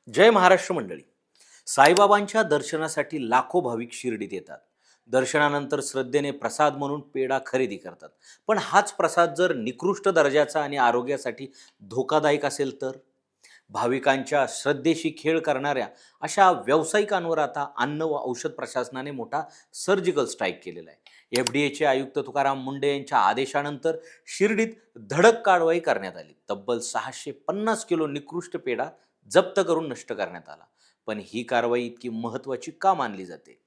जय महाराष्ट्र मंडळी. साईबाबांच्या दर्शनासाठी लाखो भाविक शिर्डीत येतात. दर्शनानंतर श्रद्धेने प्रसाद म्हणून पेढा खरेदी करतात. पण हाच प्रसाद जर निकृष्ट दर्जाचा आणि आरोग्यासाठी धोकादायक असेल तर? भाविकांच्या श्रद्धेशी खेळ करणाऱ्या अशा व्यावसायिकांवर आता अन्न व औषध प्रशासनाने मोठा सर्जिकल स्ट्राईक केलेला आहे. एफडीएचे आयुक्त तुकाराम मुंडे यांच्या आदेशानंतर शिर्डीत धडक कारवाई करण्यात आली. तब्बल 650 किलो निकृष्ट पेढा जप्त करून नष्ट करण्यात आला. पण ही कारवाई इतकी महत्त्वाची का मानली जाते?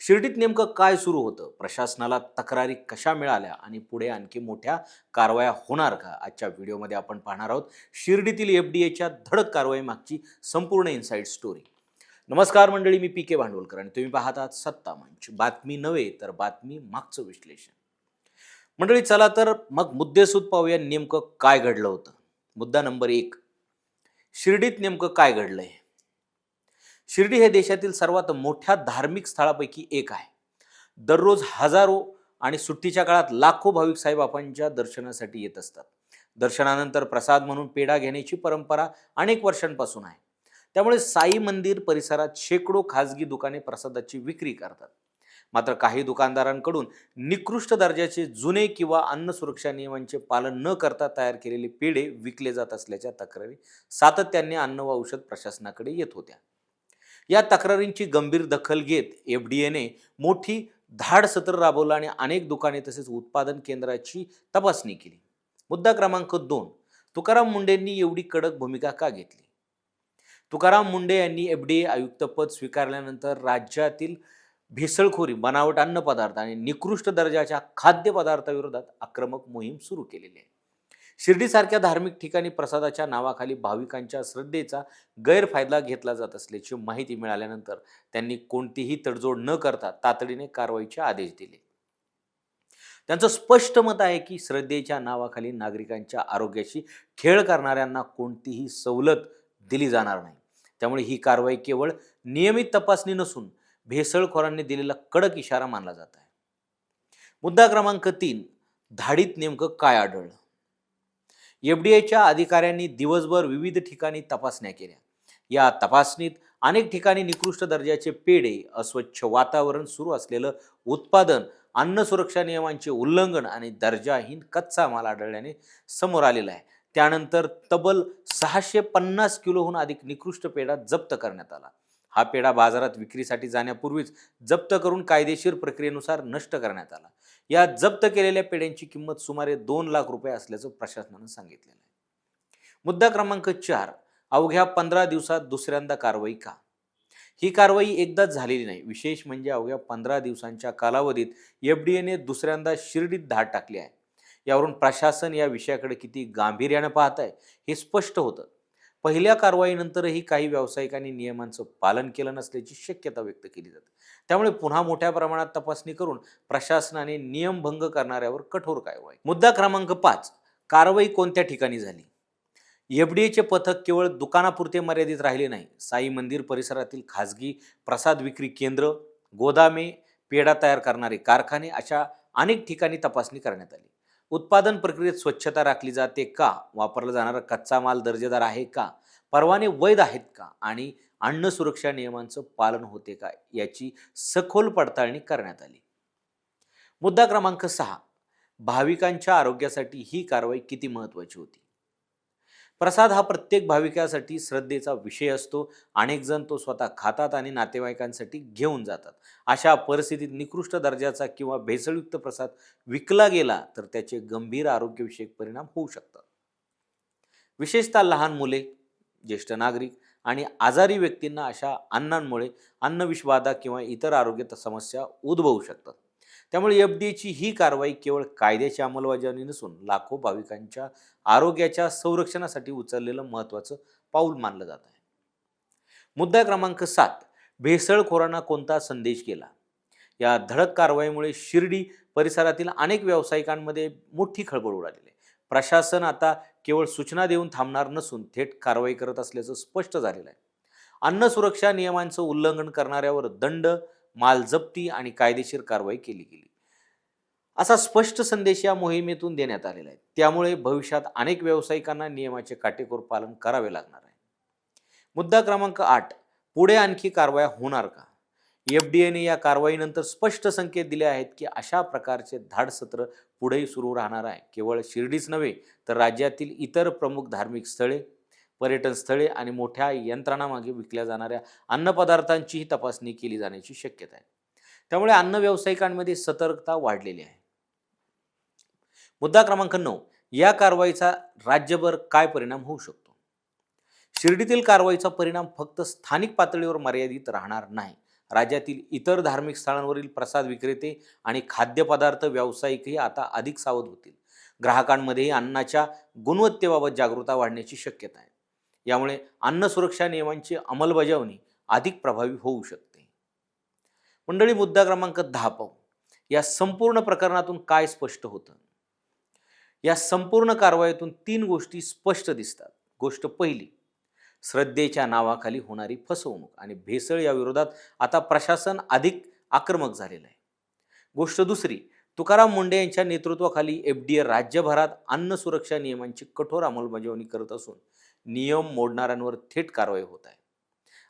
शिर्डीत नेमकं काय सुरू होतं? प्रशासनाला तक्रारी कशा मिळाल्या आणि पुढे आणखी मोठ्या कारवाया होणार का? आजच्या व्हिडिओमध्ये आपण पाहणार आहोत शिर्डीतील एफडीएच्या धडक कारवाई मागची संपूर्ण इनसाइड स्टोरी. नमस्कार मंडळी, मी पी के भांडवलकर आणि तुम्ही पाहत आहात सत्ता मंच. बातमी नव्हे तर बातमी मागचं विश्लेषण. मंडळी चला तर मग मुद्देसूद पाहूया नेमकं काय घडलं होतं. मुद्दा नंबर 1, शिर्डीत नेमकं काय घडलंय? शिर्डी हे देशातील सर्वात मोठ्या धार्मिक स्थळापैकी एक आहे. दररोज हजारो आणि सुट्टीच्या काळात लाखो भाविक साईबाबांच्या दर्शनासाठी येत असतात. दर्शनानंतर प्रसाद म्हणून पेढा घेण्याची परंपरा अनेक वर्षांपासून आहे. त्यामुळे साई मंदिर परिसरात शेकडो खाजगी दुकाने प्रसादाची विक्री करतात. मात्र काही दुकानदारांकडून निकृष्ट दर्जाचे जुने किंवा अन्न सुरक्षा नियमांचे पालन न करता तयार केलेले पेढे विकले जात असल्याच्या तक्रारी सातत्याने अन्न व औषध प्रशासनाकडे येत होत्या. या तक्रारींची गंभीर दखल घेत एफडीएने मोठी धाडसत्र राबवलं आणि अनेक दुकाने तसेच उत्पादन केंद्राची तपासणी केली. मुद्दा क्रमांक 2, तुकाराम मुंडेंनी एवढी कडक भूमिका का घेतली? तुकाराम मुंडे यांनी एफडीए आयुक्तपद स्वीकारल्यानंतर राज्यातील भेसळखोरी, बनावट अन्नपदार्थ आणि निकृष्ट दर्जाच्या खाद्यपदार्थाविरोधात आक्रमक मोहीम सुरू केलेली आहे. शिर्डीसारख्या धार्मिक ठिकाणी प्रसादाच्या नावाखाली भाविकांच्या श्रद्धेचा गैरफायदा घेतला जात असल्याची माहिती मिळाल्यानंतर त्यांनी कोणतीही तडजोड न करता तातडीने कारवाईचे आदेश दिले. त्यांचं स्पष्ट मत आहे की श्रद्धेच्या नावाखाली नागरिकांच्या आरोग्याशी खेळ करणाऱ्यांना कोणतीही सवलत दिली जाणार नाही. त्यामुळे ही कारवाई केवळ नियमित तपासणी नसून भेसळखोरांनी दिलेला कडक इशारा मानला जात आहे. मुद्दा क्रमांक 3, धाडीत नेमकं काय आढळलं? एफडीएच्या अधिकाऱ्यांनी दिवसभर विविध ठिकाणी तपासण्या केल्या. या तपासणीत अनेक ठिकाणी निकृष्ट दर्जाचे पेढे, अस्वच्छ वातावरण, सुरू असलेलं उत्पादन, अन्न सुरक्षा नियमांचे उल्लंघन आणि दर्जाहीन कच्चा माल आढळल्याने समोर आलेला आहे. त्यानंतर तब्बल 650 किलोहून अधिक निकृष्ट पेढा जप्त करण्यात आला. हा पेढा बाजारात विक्रीसाठी जाण्यापूर्वीच जप्त करून कायदेशीर प्रक्रियेनुसार नष्ट करण्यात आला. या जप्त केलेल्या पेढ्यांची किंमत सुमारे 2 लाख रुपये असल्याचं प्रशासनानं सांगितलेलं आहे. मुद्दा क्रमांक 4, अवघ्या 15 दिवसात दुसऱ्यांदा कारवाई का? ही कारवाई एकदाच झालेली नाही. विशेष म्हणजे अवघ्या 15 दिवसांच्या कालावधीत एफडीएने दुसऱ्यांदा शिर्डीत धाड टाकली आहे. यावरून प्रशासन या विषयाकडे किती गांभीर्यानं पाहत आहे हे स्पष्ट होतं. पहिल्या कारवाईनंतरही काही व्यावसायिकांनी नियमांचं पालन केलं नसल्याची शक्यता व्यक्त केली जाते. त्यामुळे पुन्हा मोठ्या प्रमाणात तपासणी करून प्रशासनाने नियमभंग करणाऱ्यावर कठोर कारवाई. मुद्दा क्रमांक 5, कारवाई कोणत्या ठिकाणी झाली? एफडीएचे पथक केवळ दुकानापुरते मर्यादित राहिले नाही. साई मंदिर परिसरातील खासगी प्रसाद विक्री केंद्र, गोदामे, पेढा तयार करणारे कारखाने अशा अनेक ठिकाणी तपासणी करण्यात आली. उत्पादन प्रक्रियेत स्वच्छता राखली जाते का? वापरला जाणारा कच्चा माल दर्जेदार आहे का? परवाने वैध आहेत का? आणि अन्न सुरक्षा नियमांचं पालन होते का? याची सखोल पडताळणी करण्यात आली. मुद्दा क्रमांक 6, भाविकांच्या आरोग्यासाठी ही कारवाई किती महत्त्वाची होती? प्रसाद हा प्रत्येक भाविकासाठी श्रद्धेचा विषय असतो. अनेक जण तो स्वतः खातात आणि नातेवाईकांसाठी घेऊन जातात. अशा परिस्थितीत निकृष्ट दर्जाचा किंवा भेसळयुक्त प्रसाद विकला गेला तर त्याचे गंभीर आरोग्यविषयक परिणाम होऊ शकतात. विशेषतः लहान मुले, ज्येष्ठ नागरिक आणि आजारी व्यक्तींना अशा अन्नांमुळे अन्नविषबाधा किंवा इतर आरोग्य समस्या उद्भवू शकतात. त्यामुळे एफडीएची ही कारवाई केवळ कायद्याची अंमलबजावणी नसून लाखो भाविकांच्या आरोग्याच्या संरक्षणासाठी उचललेलं महत्त्वाचं पाऊल मानलं जात आहे. मुद्दा क्रमांक 7, भेसळखोरांना कोणता संदेश गेला? या धडक कारवाईमुळे शिर्डी परिसरातील अनेक व्यावसायिकांमध्ये मोठी खळबळ उडालेली आहे. प्रशासन आता केवळ सूचना देऊन थांबणार नसून थेट कारवाई करत असल्याचं स्पष्ट झालेलं आहे. अन्न सुरक्षा नियमांचं उल्लंघन करणाऱ्यावर दंड, माल जप्ती आणि कायदेशीर कारवाई केली गेली असा स्पष्ट संदेश या मोहिमेतून देण्यात आलेला आहे. त्यामुळे भविष्यात अनेक व्यावसायिकांना नियमाचे काटेकोर पालन करावे लागणार आहे. मुद्दा क्रमांक 8, पुढे आणखी कारवाया होणार का? एफडीएने या कारवाईनंतर स्पष्ट संकेत दिले आहेत की अशा प्रकारचे धाडसत्र पुढेही सुरू राहणार आहे. केवळ शिर्डीच नव्हे तर राज्यातील इतर प्रमुख धार्मिक स्थळे, पर्यटन स्थळे आणि मोठ्या यंत्रणामागे विकल्या जाणाऱ्या अन्नपदार्थांचीही तपासणी केली जाण्याची शक्यता आहे. त्यामुळे अन्न व्यावसायिकांमध्ये सतर्कता वाढलेली आहे. मुद्दा क्रमांक 9, या कारवाईचा राज्यभर काय परिणाम होऊ शकतो? शिर्डीतील कारवाईचा परिणाम फक्त स्थानिक पातळीवर मर्यादित राहणार नाही. राज्यातील इतर धार्मिक स्थळांवरील प्रसाद विक्रेते आणि खाद्यपदार्थ व्यावसायिकही आता अधिक सावध होतील. ग्राहकांमध्येही अन्नाच्या गुणवत्तेबाबत जागरूकता वाढण्याची शक्यता आहे. यामुळे अन्न सुरक्षा नियमांची अंमलबजावणी अधिक प्रभावी होऊ शकते. मंडळी, मुद्दा क्रमांक 10 पाहू. या संपूर्ण प्रकरणातून काय स्पष्ट होतं? या संपूर्ण कारवाईतून 3 गोष्टी स्पष्ट दिसतात. गोष्ट पहिली, श्रद्धेच्या नावाखाली होणारी फसवणूक आणि भेसळ या विरोधात आता प्रशासन अधिक आक्रमक झालेलं आहे. गोष्ट दुसरी, तुकाराम मुंढे यांच्या नेतृत्वाखाली एफडीए राज्यभरात अन्न सुरक्षा नियमांची कठोर अंमलबजावणी करत असून नियम मोडणाऱ्यांवर थेट कारवाई होत आहे.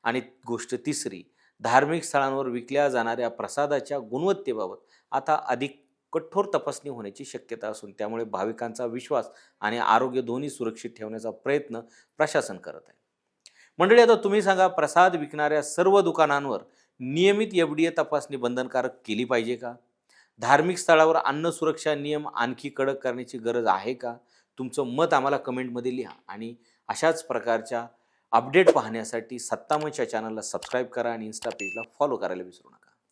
आणि गोष्ट तिसरी, धार्मिक स्थळांवर विकल्या जाणाऱ्या प्रसादाच्या गुणवत्तेबाबत आता अधिक कठोर तपासणी होण्याची शक्यता असून त्यामुळे भाविकांचा विश्वास आणि आरोग्य दोन्ही सुरक्षित ठेवण्याचा प्रयत्न प्रशासन करत आहे. मंडळी, आता तुम्ही सांगा, प्रसाद विकणाऱ्या सर्व दुकानांवर नियमित एफडीए तपासणी बंधनकारक केली पाहिजे का? धार्मिक स्थळावर अन्न सुरक्षा नियम आणखी कडक करण्याची गरज आहे का? तुमचं मत आम्हाला कमेंटमध्ये लिहा आणि अशाच प्रकारच्या अपडेट पाहण्यासाठी सत्तामंच या चॅनलला सबस्क्राईब करा आणि इन्स्टा पेजला फॉलो करायला विसरू नका.